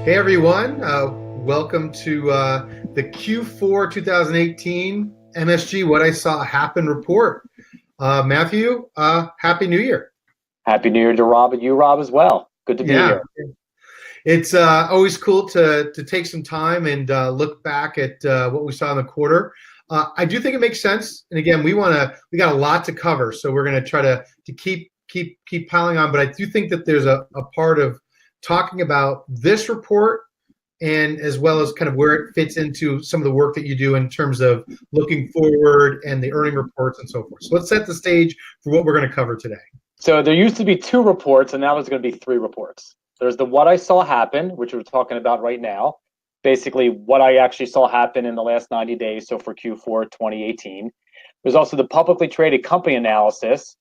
Hey everyone, welcome to the Q4 2018 MSG What I Saw Happen report. Matthew, Happy New Year. Happy New Year to Rob and you, Rob, as well. Good to be Yeah, here. it's always cool to take some time and look back at what we saw in the quarter. I do think it makes sense, and again, we got a lot to cover, so we're going to try to keep piling on. But I do think that there's a part of talking about this report and as well as kind of where it fits into some of the work that you do in terms of looking forward and the earning reports and so forth. So let's set the stage for what we're going to cover today. So there used to be 2 reports, and now there's going to be 3 reports. There's the What I Saw Happen, which we're talking about right now, basically what I actually saw happen in the last 90 days, so for Q4 2018. There's also the publicly traded company analysis,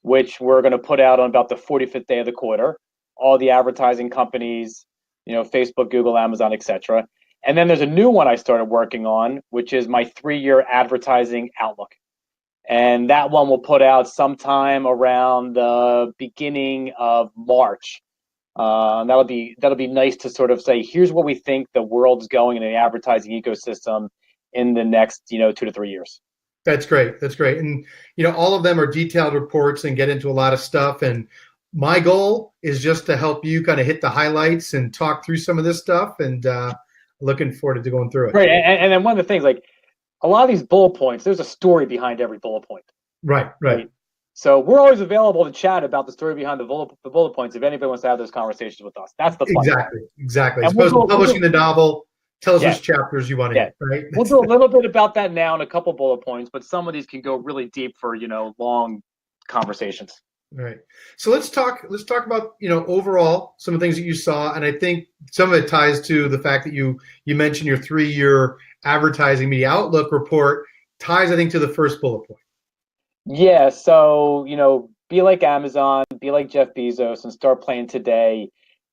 which we're going to put out on about the 45th day of the quarter, all the advertising companies, Facebook, Google, Amazon, etc. And then there's a new one I started working on, which is my 3-year advertising outlook. And that one will put out sometime around the beginning of March. That'll be nice to sort of say, here's where we think the world's going in the advertising ecosystem in the next 2 to 3 years. That's great. That's great. And all of them are detailed reports and get into a lot of stuff. And my goal is just to help you kind of hit the highlights and talk through some of this stuff, and looking forward to going through it. Right. And then one of the things, like a lot of these bullet points, there's a story behind every bullet point. Right. So we're always available to chat about the story behind the bullet points if anybody wants to have those conversations with us. That's the fun part. Exactly. As opposed to publishing the novel, tell us which chapters you want to get, right? We'll do a little bit about that now in a couple bullet points, but some of these can go really deep for, long conversations. All right. So let's talk about, overall some of the things that you saw. And I think some of it ties to the fact that you mentioned your 3-year advertising media outlook report ties, I think, to the first bullet point. Yeah. So, be like Amazon, be like Jeff Bezos, and start playing today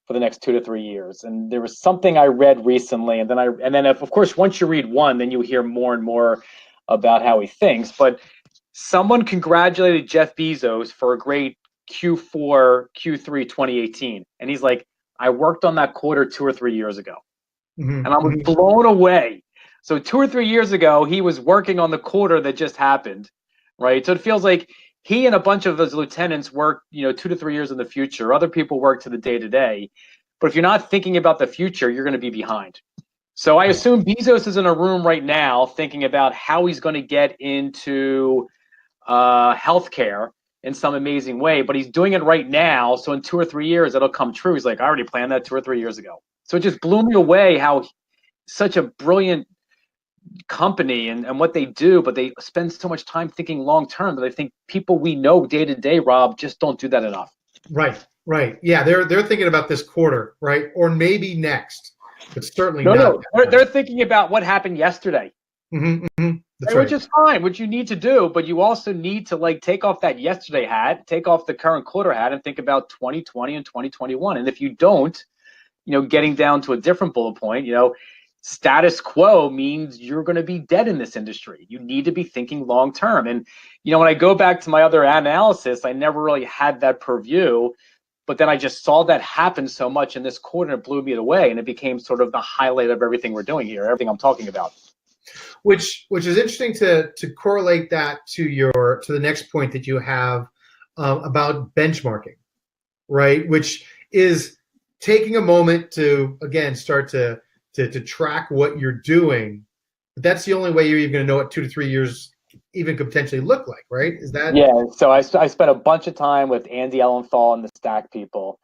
for the next 2 to 3 years. And there was something I read recently, and then of course, once you read one, then you hear more and more about how he thinks. But someone congratulated Jeff Bezos for a great Q4, Q3 2018. And he's like, I worked on that quarter 2 or 3 years ago. And I was blown away. So 2 or 3 years ago, he was working on the quarter that just happened, right? So it feels like he and a bunch of his lieutenants work, 2 to 3 years in the future. Other people work to the day to day. But if you're not thinking about the future, you're going to be behind. So I assume Bezos is in a room right now thinking about how he's going to get into healthcare in some amazing way, but he's doing it right now. So in 2 or 3 years, it'll come true. He's like, I already planned that 2 or 3 years ago. So it just blew me away how such a brilliant company and what they do, but they spend so much time thinking long term that I think people we know day to day, Rob, just don't do that enough. Right. Yeah, they're thinking about this quarter, right? Or maybe next, but certainly not. No, they're thinking about what happened yesterday. That's which is fine, which you need to do, but you also need to take off that yesterday hat, take off the current quarter hat, and think about 2020 and 2021. And if you don't, getting down to a different bullet point, status quo means you're going to be dead in this industry. You need to be thinking long term. And when I go back to my other analysis, I never really had that purview, but then I just saw that happen so much in this quarter, and it blew me away, and it became sort of the highlight of everything we're doing here, everything I'm talking about. Which is interesting to correlate that to the next point that you have about benchmarking, right? Which is taking a moment to again start to track what you're doing. But that's the only way you're even going to know what 2 to 3 years even could potentially look like, right? Is that? Yeah. So I spent a bunch of time with Andy Ellenthal and the Stack people,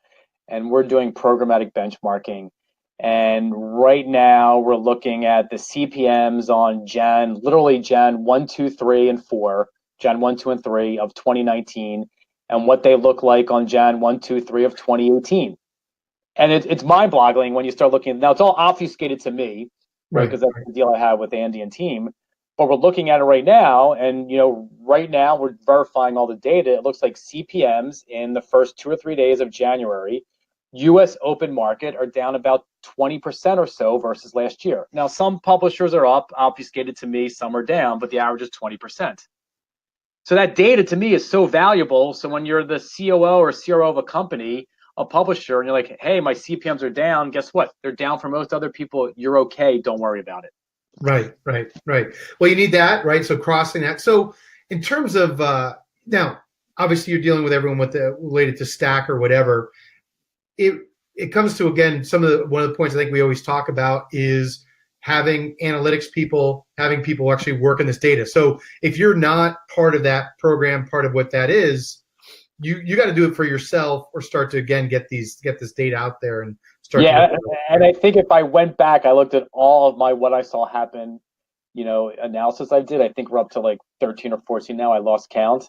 and we're doing programmatic benchmarking. And right now we're looking at the CPMs on Jan 1, 2, 3, and 4, Jan 1, 2, and 3 of 2019, and what they look like on Jan 1, 2, 3 of 2018. And it's mind-boggling when you start looking. Now it's all obfuscated to me, right? Because that's the deal I have with Andy and team. But we're looking at it right now, and right now we're verifying all the data. It looks like CPMs in the first 2 or 3 days of January, U.S. open market, are down about 20% or so versus last year. Now, some publishers are up, obfuscated to me, some are down, but the average is 20%. So that data to me is so valuable. So when you're the COO or CRO of a company, a publisher and you're like, hey, my CPMs are down. Guess what? They're down for most other people. You're okay. Don't worry about it. Right. Well, you need that, right? So crossing that. So in terms of now, obviously you're dealing with everyone with the related to Stack or whatever. It comes to, again, one of the points I think we always talk about is having analytics people, having people actually work in this data. So if you're not part of that program, part of what that is, you got to do it for yourself, or start to, again, get this data out there and start to Yeah, report. and I think if I went back, I looked at all of my what I saw happen, analysis I did. I think we're up to like 13 or 14 now. I lost count.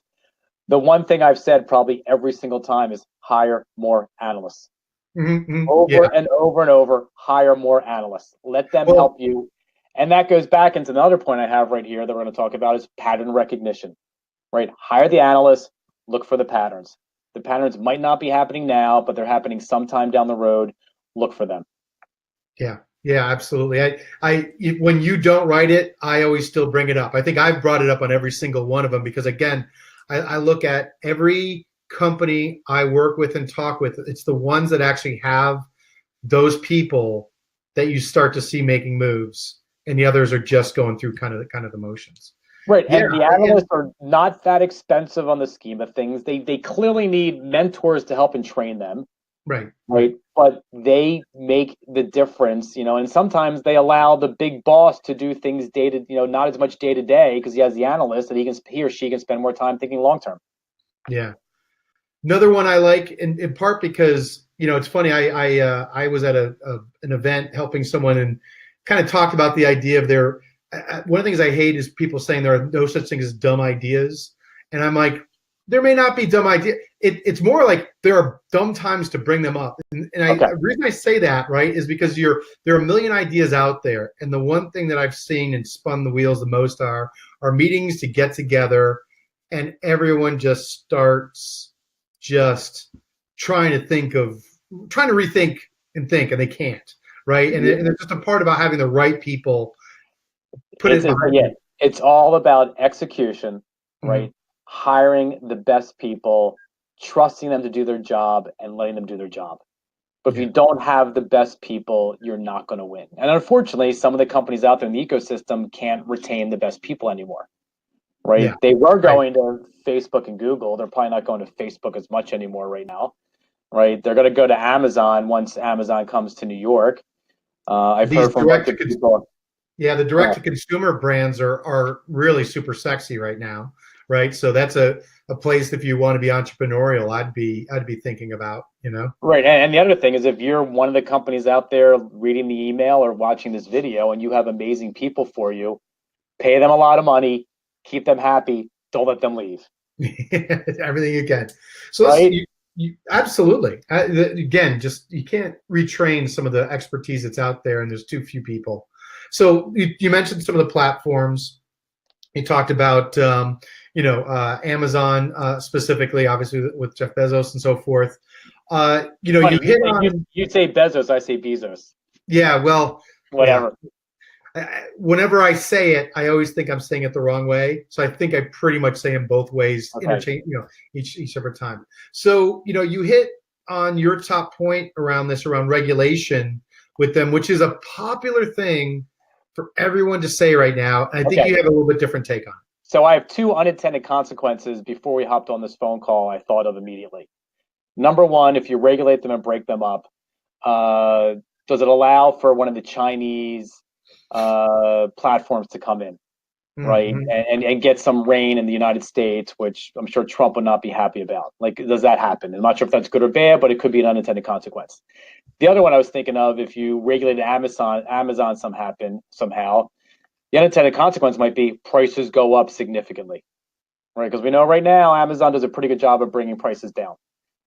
The one thing I've said probably every single time is hire more analysts. Yeah. Over and over and over, hire more analysts. Let them help you. And that goes back into another point I have right here that we're going to talk about is pattern recognition, right? Hire the analysts, look for the patterns. The patterns might not be happening now, but they're happening sometime down the road. Look for them. Yeah, absolutely. When you don't write it, I always still bring it up. I think I've brought it up on every single one of them because, again, I look at every company I work with and talk with. It's the ones that actually have those people that you start to see making moves, and the others are just going through kind of the motions. Right, Yeah, and the analysts are not that expensive on the scheme of things. They clearly need mentors to help and train them. Right. But they make the difference, and sometimes they allow the big boss to do things not as much day to day because he has the analyst and he or she can spend more time thinking long term. Yeah. Another one I like in part because, it's funny. I was at an event helping someone and kind of talked about the idea of one of the things I hate is people saying there are no such things as dumb ideas. And I'm like, there may not be dumb ideas. It's more like there are dumb times to bring them up. And the reason I say that, right, is because there are a million ideas out there. And the one thing that I've seen and spun the wheels the most are meetings to get together and everyone just starts just trying to rethink and think, and they can't, right? And there's just a part about having the right people put it behind you. It's all about execution, right? Hiring the best people, trusting them to do their job, and letting them do their job. But if you don't have the best people, you're not going to win. And unfortunately, some of the companies out there in the ecosystem can't retain the best people anymore, right? Yeah. They were going to Facebook and Google. They're probably not going to Facebook as much anymore right now, right? They're going to go to Amazon once Amazon comes to New York. I've heard from a bunch of people. Yeah, the direct-to-consumer brands are really super sexy right now, right? So that's a place if you want to be entrepreneurial, I'd be thinking about, Right, and the other thing is if you're one of the companies out there reading the email or watching this video and you have amazing people for you, pay them a lot of money, keep them happy, don't let them leave. Everything you can. So right? Absolutely. Again, just you can't retrain some of the expertise that's out there, and there's too few people. So you mentioned some of the platforms. You talked about Amazon specifically, obviously with Jeff Bezos and so forth. You hit on. You say Bezos, I say Bezos. Yeah, well, whatever. Yeah. Whenever I say it, I always think I'm saying it the wrong way. So I think I pretty much say them both ways, interchange, each separate time. So, you hit on your top point around regulation with them, which is a popular thing for everyone to say right now. And I think you have a little bit different take on it. So I have two unintended consequences before we hopped on this phone call I thought of immediately. Number one, if you regulate them and break them up, does it allow for one of the Chinese platforms to come in, right? And get some reign in the United States, which I'm sure Trump would not be happy about. Like, does that happen? I'm not sure if that's good or bad, but it could be an unintended consequence. The other one I was thinking of, if you regulated Amazon somehow, the unintended consequence might be prices go up significantly, right? Because we know right now Amazon does a pretty good job of bringing prices down.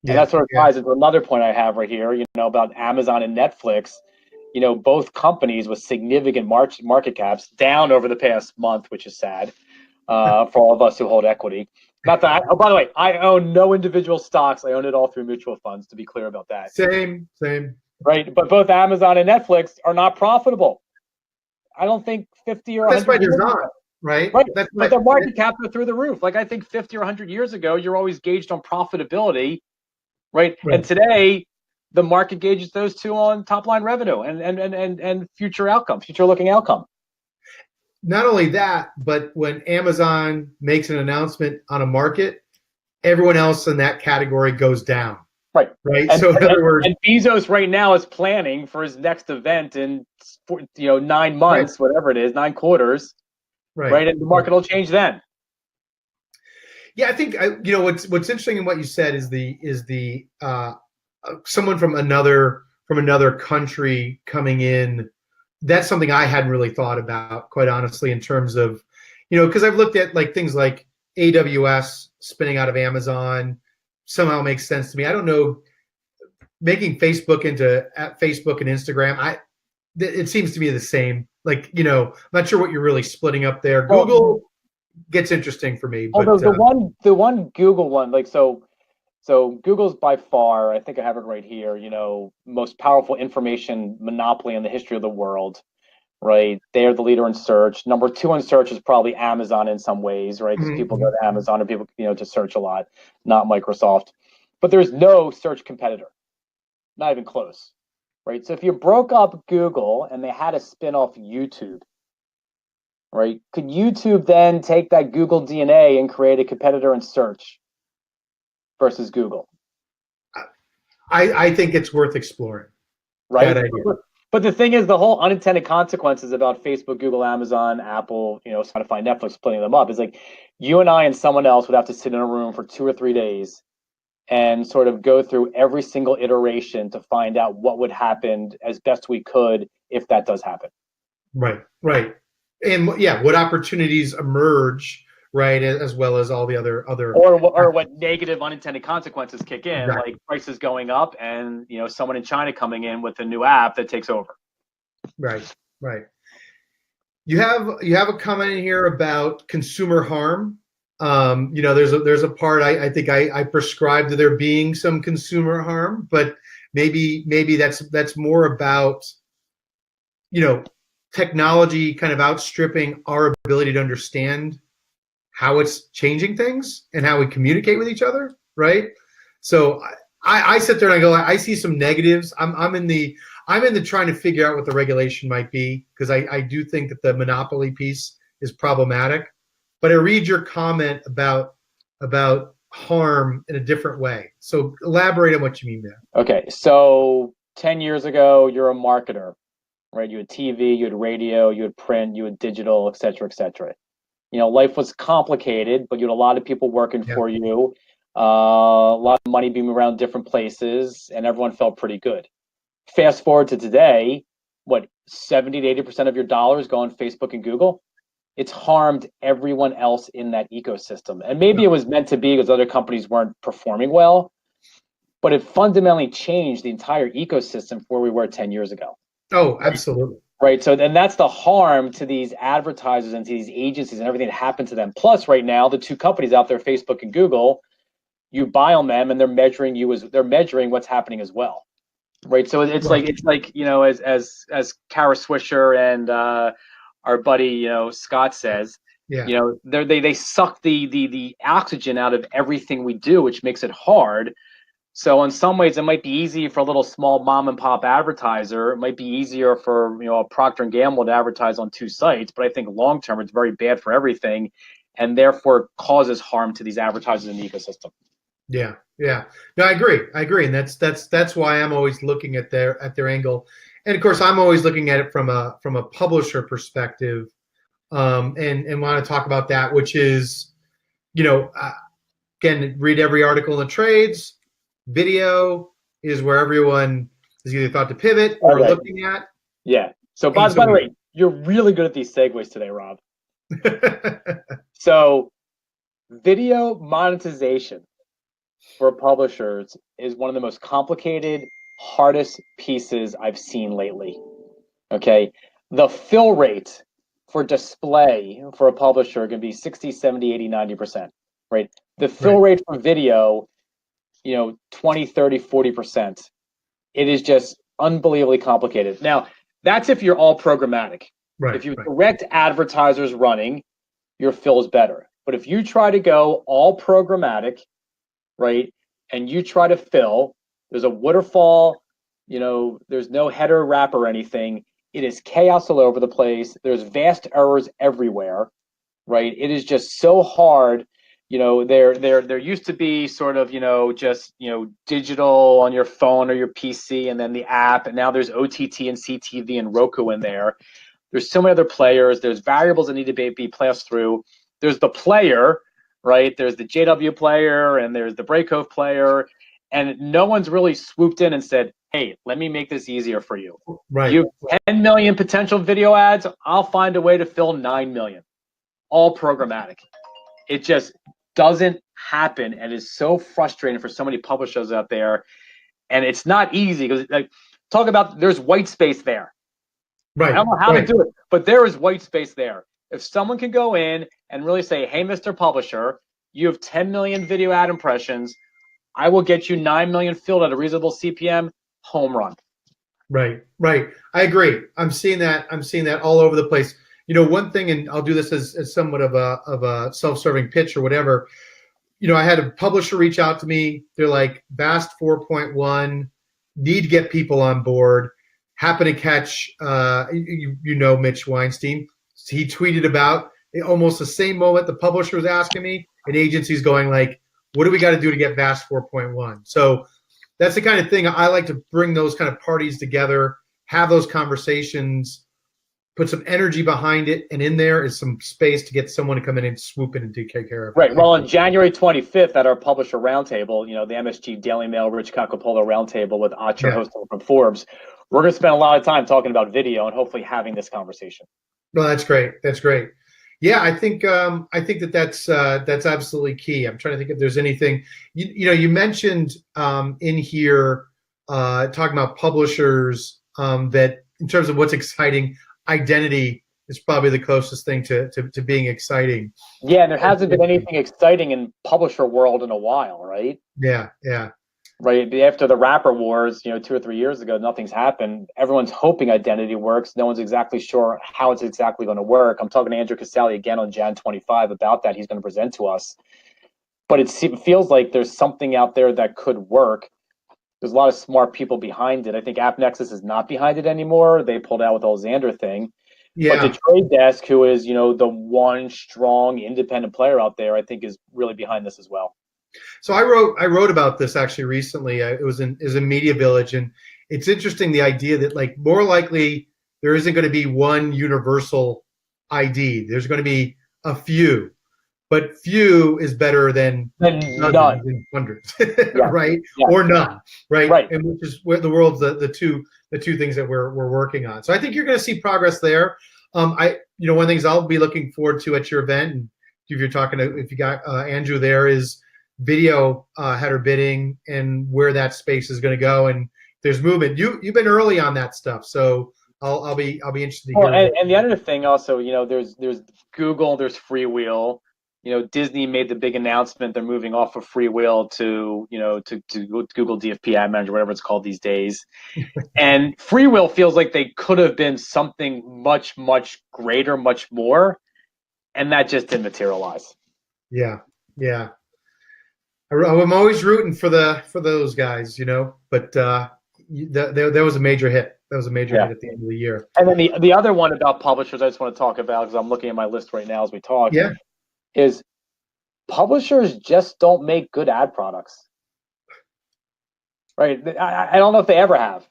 And that sort of ties into another point I have right here, about Amazon and Netflix. Both companies with significant market caps down over the past month, which is sad for all of us who hold equity. Not that. By the way, I own no individual stocks. I own it all through mutual funds. To be clear about that. Same. Right, but both Amazon and Netflix are not profitable. I don't think 50 or 100. That's why they're not. Right. But their market caps are through the roof. Like I think 50 or 100 years ago, you're always gauged on profitability. Right. And today, the market gauges those two on top line revenue and future outcome, future looking outcome. Not only that, but when Amazon makes an announcement on a market, everyone else in that category goes down. Right. Right. So in other words, and Bezos right now is planning for his next event in 9 months, right, whatever it is, 9 quarters. Right. And the market will change then. Yeah, I think what's interesting in what you said is the someone from another country coming in. That's something I hadn't really thought about, quite honestly, in terms of, because I've looked at like things like AWS spinning out of Amazon somehow makes sense to me. I don't know, making Facebook into Facebook and Instagram, it seems to me the same. Like, I'm not sure what you're really splitting up there. Google gets interesting for me. But the one Google one, like so Google's by far, I think I have it right here, most powerful information monopoly in the history of the world, right? They're the leader in search. Number 2 in search is probably Amazon in some ways, right? Because people go to Amazon and people, to search a lot, not Microsoft. But there's no search competitor, not even close, right? So if you broke up Google and they had to spin off YouTube, right? Could YouTube then take that Google DNA and create a competitor in search versus Google? I think it's worth exploring. Right. But the thing is, the whole unintended consequences about Facebook, Google, Amazon, Apple, Spotify, Netflix splitting them up is like you and I and someone else would have to sit in a room for 2 or 3 days and sort of go through every single iteration to find out what would happen as best we could if that does happen. Right. And what opportunities emerge, right, as well as all the other or what negative unintended consequences kick in, like prices going up and someone in China coming in with a new app that takes over. Right. You have a comment in here about consumer harm. There's a part I think I prescribe to there being some consumer harm, but maybe that's more about technology kind of outstripping our ability to understand how it's changing things and how we communicate with each other, right? So I sit there and I go, I see some negatives. I'm in the trying to figure out what the regulation might be, because I do think that the monopoly piece is problematic. But I read your comment about harm in a different way. So elaborate on what you mean there. Okay, so 10 years ago, you're a marketer, right? You had TV, you had radio, you had print, you had digital, et cetera, et cetera. Life was complicated, but you had a lot of people working for you, a lot of money being around different places, and everyone felt pretty good. Fast forward to today, 70 to 80% of your dollars go on Facebook and Google? It's harmed everyone else in that ecosystem. And maybe it was meant to be because other companies weren't performing well, but it fundamentally changed the entire ecosystem from where we were 10 years ago. Oh, absolutely. Right. So then that's the harm to these advertisers and to these agencies and everything that happened to them. Plus, right now, the 2 companies out there, Facebook and Google, you buy on them and they're measuring what's happening as well. Right. So it's like as Kara Swisher and our buddy, Scott says, they suck the oxygen out of everything we do, which makes it hard. So in some ways, it might be easy for a little small mom and pop advertiser. It might be easier for a Procter and Gamble to advertise on 2 sites, but I think long term it's very bad for everything, and therefore causes harm to these advertisers in the ecosystem. Yeah. No, I agree, and that's why I'm always looking at their angle, and of course I'm always looking at it from a publisher perspective, and want to talk about that, which is, again, read every article in the trades. Video is where everyone is either thought to pivot or looking at. Yeah. So, by the way, you're really good at these segues today, Rob. So, video monetization for publishers is one of the most complicated, hardest pieces I've seen lately. Okay. The fill rate for display for a publisher can be 60, 70, 80, 90%, right? The fill rate for video, 20, 30, 40%. It is just unbelievably complicated. Now, that's if you're all programmatic. Right. If you direct advertisers running, your fill is better. But if you try to go all programmatic, right, and you try to fill, There's a waterfall. There's no header wrap or anything. It is chaos all over the place. There's vast errors everywhere, right? It is just so hard. There used to be sort of, just, digital on your phone or your PC and then the app. And now there's OTT and CTV and Roku in there. There's so many other players. There's variables that need to be passed through. There's the player, right? There's the JW player and there's the Breakove player. And no one's really swooped in and said, hey, let me make this easier for you. Right. You have 10 million potential video ads. I'll find a way to fill 9 million, all programmatic. It just doesn't happen, and it's so frustrating for so many publishers out there. And it's not easy because, like, talk about there's white space there. Right. I don't know how to do it, but there is white space there. If someone can go in and really say, hey, Mr. Publisher, you have 10 million video ad impressions. I will get you 9 million filled at a reasonable CPM. Home run. Right. I agree. I'm seeing that all over the place. One thing, and I'll do this as somewhat of a self-serving pitch or whatever. I had a publisher reach out to me. They're like, Vast 4.1, need to get people on board. Happen to catch, Mitch Weinstein. He tweeted about almost the same moment the publisher was asking me, an agency's going like, what do we got to do to get Vast 4.1? So that's the kind of thing I like to bring those kind of parties together, have those conversations, put some energy behind it, and in there is some space to get someone to come in and swoop in and take care of it. Right. Well, on January 25th at our publisher roundtable, the MSG Daily Mail Rich Cacopolo roundtable with Acher hosting from Forbes, we're going to spend a lot of time talking about video and hopefully having this conversation. No, that's great. Yeah, I think that's absolutely key. I'm trying to think if there's anything. You mentioned in here talking about publishers that in terms of what's exciting, identity is probably the closest thing to being exciting. Yeah, and there hasn't been anything exciting in publisher world in a while, right? Yeah. Right after the rapper wars, 2 or 3 years ago, nothing's happened. Everyone's hoping identity works. No one's exactly sure how it's exactly going to work. I'm talking to Andrew Casale again on Jan 25 about that. He's going to present to us. But it feels like there's something out there that could work. There's a lot of smart people behind it. I think AppNexus is not behind it anymore. They pulled out with the whole Xandr thing. Yeah. But the Trade Desk, who is, the one strong independent player out there, I think is really behind this as well. So I wrote about this actually recently. It was in Media Village, and it's interesting the idea that like more likely there isn't going to be one universal ID. There's going to be a few, but few is better than dozens and hundreds, right? Yeah. Or none, right? And which is where the world's the two things that we're working on. So I think you're going to see progress there. One of the things I'll be looking forward to at your event, and if you got Andrew there, is video header bidding and where that space is going to go, and there's movement. You've been early on that stuff, so I'll be interested to hear. And the other thing also, there's Google, there's Freewheel. Disney made the big announcement they're moving off of Freewheel to Google DFP Ad Manager, whatever it's called these days. And Freewheel feels like they could have been something much, much greater, much more, and that just didn't materialize. Yeah. I'm always rooting for those guys, but that was a major hit. That was a major hit at the end of the year. And then the other one about publishers I just want to talk about, because I'm looking at my list right now as we talk, is publishers just don't make good ad products. Right? I don't know if they ever have.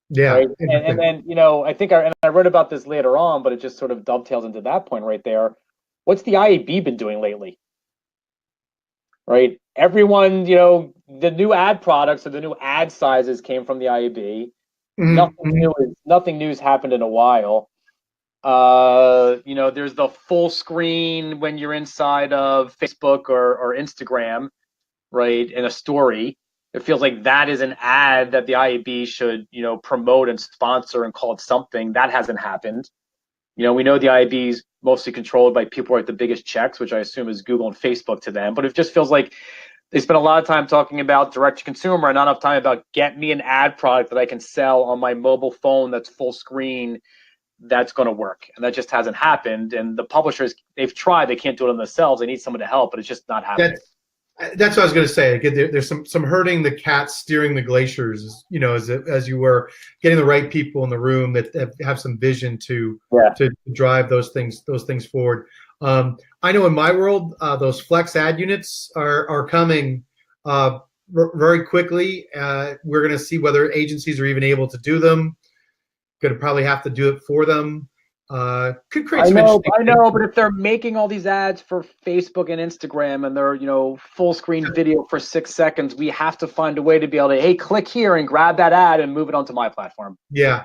Yeah. Right? And then, I think I wrote about this later on, but it just sort of dovetails into that point right there. What's the IAB been doing lately? Right? Everyone, the new ad products or the new ad sizes came from the IAB. Mm-hmm. Nothing new's happened in a while. There's the full screen when you're inside of Facebook or Instagram, right? In a story. It feels like that is an ad that the IAB should, promote and sponsor and call it something. That hasn't happened. We know the IAB is mostly controlled by people who write the biggest checks, which I assume is Google and Facebook to them. But it just feels like they spend a lot of time talking about direct to consumer and not enough time about get me an ad product that I can sell on my mobile phone that's full screen that's going to work. And that just hasn't happened. And the publishers, they've tried, they can't do it on themselves. They need someone to help, but it's just not happening. That's what I was going to say. There's some herding the cats, steering the glaciers. As you were getting the right people in the room that have some vision to drive those things forward. I know in my world, those flex ad units are coming very quickly. We're going to see whether agencies are even able to do them. Going to probably have to do it for them. Could create some interesting. I know, but if they're making all these ads for Facebook and Instagram and they're, full screen video for 6 seconds, we have to find a way to be able to, hey, click here and grab that ad and move it onto my platform. Yeah.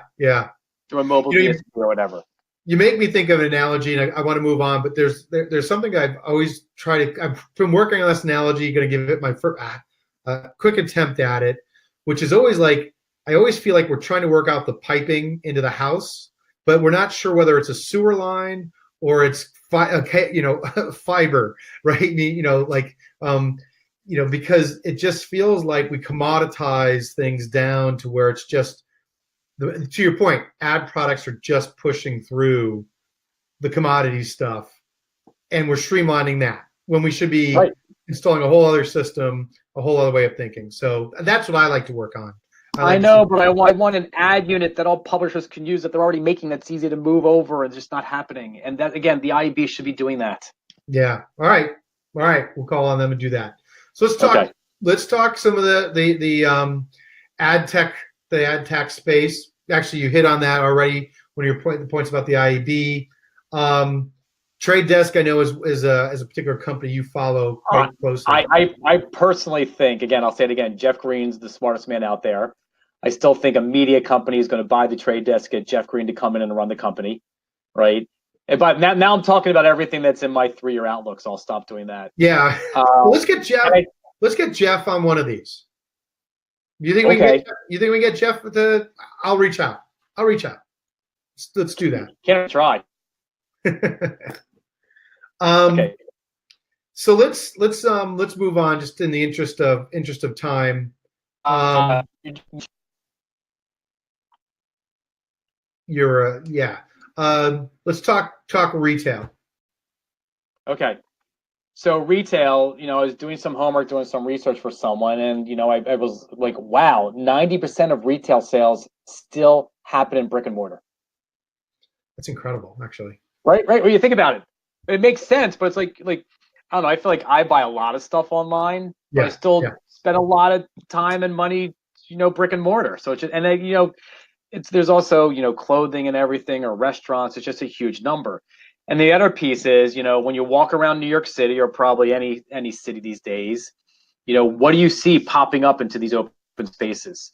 Through a mobile DSP or whatever. You make me think of an analogy, and I want to move on, but there's something I've always tried to. I've been working on this analogy. Going to give it my first quick attempt at it, which is always like I always feel like we're trying to work out the piping into the house, but we're not sure whether it's a sewer line or it's fiber, right? Because it just feels like we commoditize things down to where it's just, to your point, ad products are just pushing through the commodity stuff, and we're streamlining that when we should be installing a whole other system, a whole other way of thinking. So that's what I like to work on. I know, but I want an ad unit that all publishers can use that they're already making that's easy to move over and just not happening. And that, again, the IAB should be doing that. Yeah. All right. We'll call on them and do that. So let's talk. Okay. Let's talk some of the ad tech space. Actually, you hit on that already when you're the points about the IAB. Trade Desk, I know, is a particular company you follow quite closely. I personally think, again, I'll say it again, Jeff Green's the smartest man out there. I still think a media company is going to buy the Trade Desk, get Jeff Green to come in and run the company, right? But now I'm talking about everything that's in my 3-year outlook, so I'll stop doing that. Yeah. Let's get Jeff. Let's get Jeff on one of these. You think we get Jeff with the? I'll reach out. Let's do that. Can't try. Okay. So let's move on, just in the interest of time. Let's talk retail. Okay. So retail, I was doing some homework, doing some research for someone, and I was like, wow, 90% of retail sales still happen in brick and mortar. That's incredible, actually. Right. When you think about it, it makes sense, but it's like I don't know. I feel like I buy a lot of stuff online, but I still spend a lot of time and money, brick and mortar. So it's just, and then there's also clothing and everything, or restaurants. It's just a huge number. And the other piece is, when you walk around New York City, or probably any city these days, what do you see popping up into these open spaces?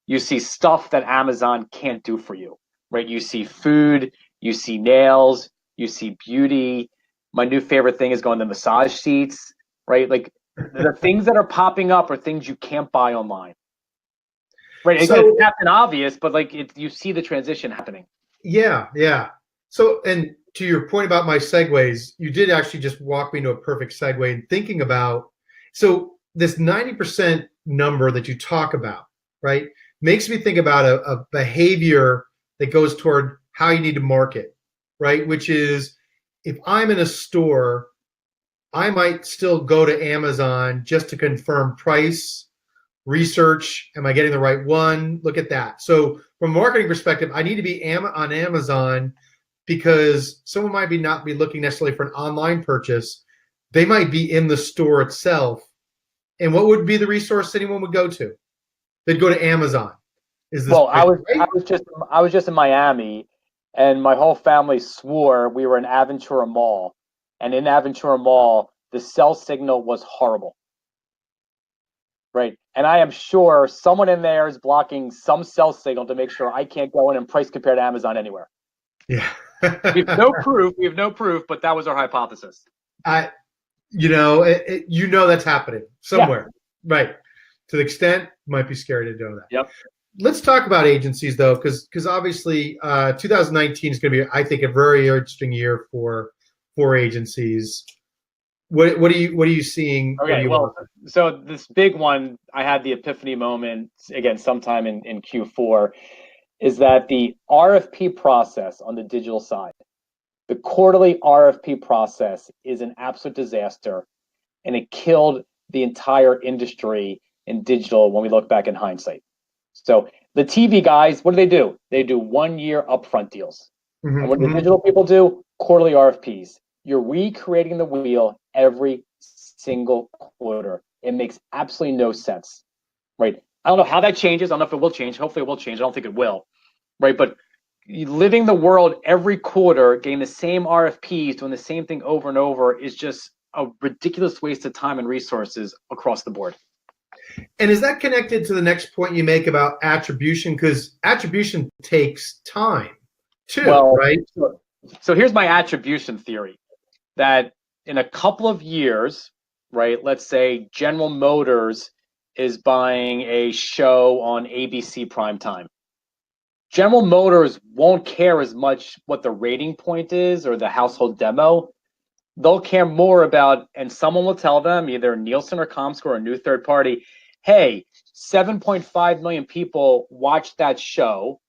You see stuff that Amazon can't do for you, right? You see food, you see nails, you see beauty. My new favorite thing is going to massage seats, right? Like the things that are popping up are things you can't buy online, right? It's Captain Obvious, but you see the transition happening. Yeah. So, and to your point about my segues, you did actually just walk me into a perfect segue in thinking about, so this 90% number that you talk about, right, makes me think about a behavior that goes toward how you need to market, right? Which is, if I'm in a store, I might still go to Amazon just to confirm price, research, am I getting the right one? Look at that. So from a marketing perspective, I need to be on Amazon, because someone might not be looking necessarily for an online purchase. They might be in the store itself. And what would be the resource anyone would go to? They'd go to Amazon. I was just in Miami, and my whole family swore we were in Aventura Mall. And in Aventura Mall, the cell signal was horrible. Right. And I am sure someone in there is blocking some cell signal to make sure I can't go in and price compare to Amazon anywhere. Yeah. We have no proof, but that was our hypothesis. That's happening somewhere. Yeah. Right. To the extent, might be scary to know that. Yep. Let's talk about agencies, though, because obviously 2019 is going to be, I think, a very interesting year for agencies. What are you seeing? Okay, so this big one, I had the epiphany moment, again, sometime in Q4, is that the RFP process on the digital side, the quarterly RFP process, is an absolute disaster, and it killed the entire industry in digital when we look back in hindsight. So the TV guys, what do? They do 1 year upfront deals. And what do the digital people do? Quarterly RFPs. You're recreating the wheel every single quarter. It makes absolutely no sense, right? I don't know how that changes. I don't know if it will change. Hopefully it will change. I don't think it will, right? But living the world every quarter, getting the same RFPs, doing the same thing over and over is just a ridiculous waste of time and resources across the board. And is that connected to the next point you make about attribution? Because attribution takes time too, right? So here's my attribution theory, that in a couple of years, right, let's say General Motors is buying a show on ABC primetime. General Motors won't care as much what the rating point is or the household demo. They'll care more about, and someone will tell them, either Nielsen or Comscore or a new third party, hey, 7.5 million people watched that show,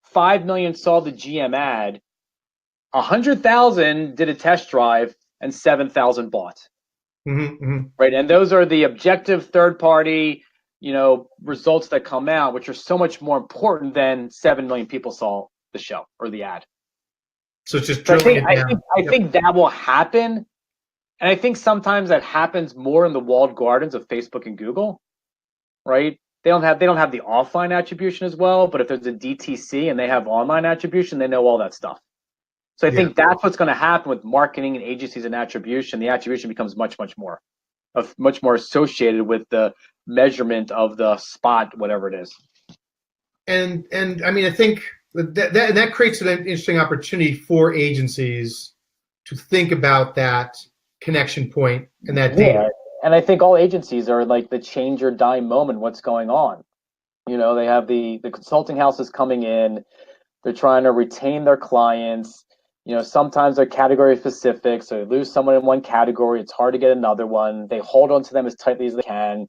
5 million saw the GM ad, 100,000 did a test drive, and 7,000 bought. Right, and those are the objective third party, results that come out, which are so much more important than 7 million people saw the show or the ad. So it's just drilling it down. I think that will happen, and I think sometimes that happens more in the walled gardens of Facebook and Google, right? They don't have the offline attribution as well, but if there's a DTC and they have online attribution, they know all that stuff. So I think that's what's going to happen with marketing and agencies and attribution. The attribution becomes much more associated with the measurement of the spot, whatever it is. And I mean, I think that creates an interesting opportunity for agencies to think about that connection point and that data. And I think all agencies are like the change or die moment. What's going on? They have the consulting houses coming in. They're trying to retain their clients. Sometimes they're category specific, so they lose someone in one category, it's hard to get another one. They hold on to them as tightly as they can.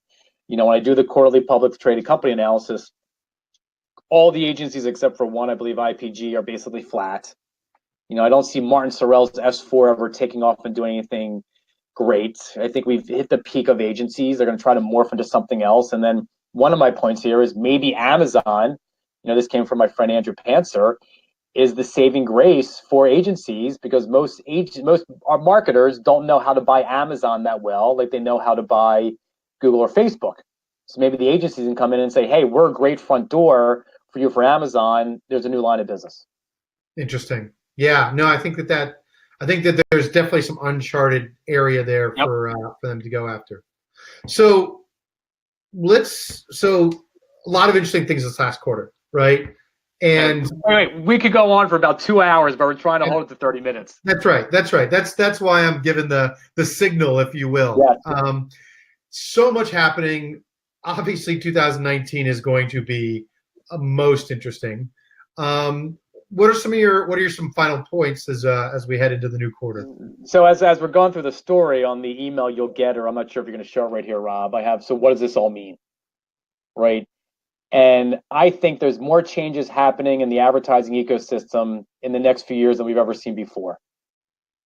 When I do the quarterly public traded company analysis, all the agencies except for one, I believe IPG, are basically flat. I don't see Martin Sorrell's S4 ever taking off and doing anything great. I think we've hit the peak of agencies. They're going to try to morph into something else. And then one of my points here is maybe Amazon, this came from my friend Andrew Pantzer, is the saving grace for agencies, because most our marketers don't know how to buy Amazon that well, like they know how to buy Google or Facebook. So maybe the agencies can come in and say, hey, we're a great front door for you for Amazon. There's a new line of business. Interesting. Yeah, no, I think that there's definitely some uncharted area there for them to go after. So a lot of interesting things this last quarter, right? And we could go on for about 2 hours, but we're trying to hold it to 30 minutes. That's right. That's why I'm giving the signal, if you will. Yes. So much happening. Obviously, 2019 is going to be most interesting. What are some final points as we head into the new quarter? So as we're going through the story on the email you'll get, or I'm not sure if you're going to show it right here, Rob, I have, so what does this all mean? Right. And I think there's more changes happening in the advertising ecosystem in the next few years than we've ever seen before,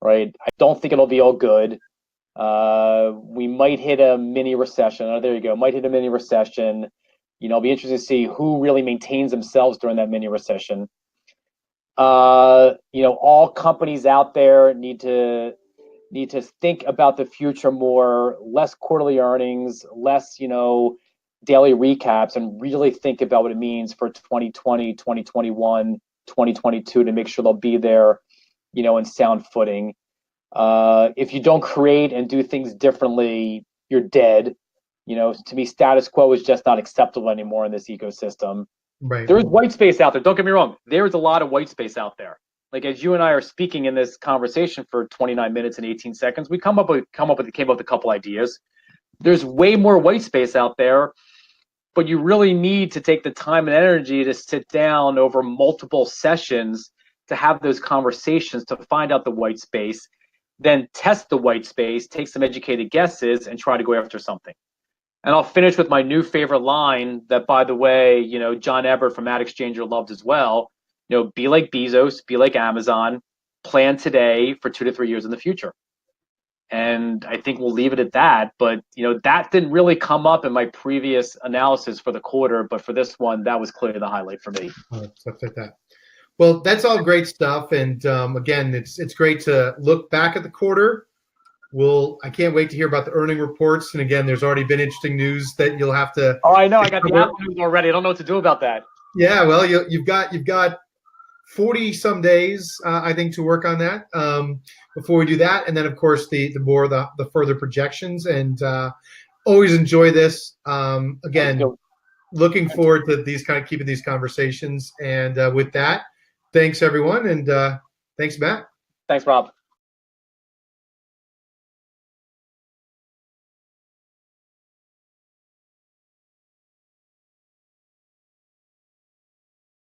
right? I don't think it'll be all good. We might hit a mini recession. Oh, there you go. Might hit a mini recession. It'll be interesting to see who really maintains themselves during that mini recession. All companies out there need to think about the future more, less quarterly earnings, less, daily recaps, and really think about what it means for 2020, 2021, 2022 to make sure they'll be there, in sound footing. If you don't create and do things differently, you're dead. To me, status quo is just not acceptable anymore in this ecosystem. Right. There is white space out there. Don't get me wrong. There's a lot of white space out there. Like, as you and I are speaking in this conversation for 29 minutes and 18 seconds, we came up with a couple ideas. There's way more white space out there, but you really need to take the time and energy to sit down over multiple sessions to have those conversations, to find out the white space, then test the white space, take some educated guesses, and try to go after something. And I'll finish with my new favorite line that, by the way, John Ebert from Ad Exchanger loved as well. Be like Bezos, be like Amazon, plan today for 2 to 3 years in the future. And I think we'll leave it at that. But that didn't really come up in my previous analysis for the quarter, but for this one, that was clearly the highlight for me. Stuff like that. Well, that's all great stuff, and again, it's great to look back at the quarter. I can't wait to hear about the earning reports, and again, there's already been interesting news that you'll have to. Oh, I know. I got the Apple news already. I don't know what to do about that. Yeah, well, you've got 40 some days, I think, to work on that before we do that, and then of course the further projections, and always enjoy this. Again, looking forward to keeping these conversations, and with that, thanks everyone, and thanks Matt. Thanks, Rob.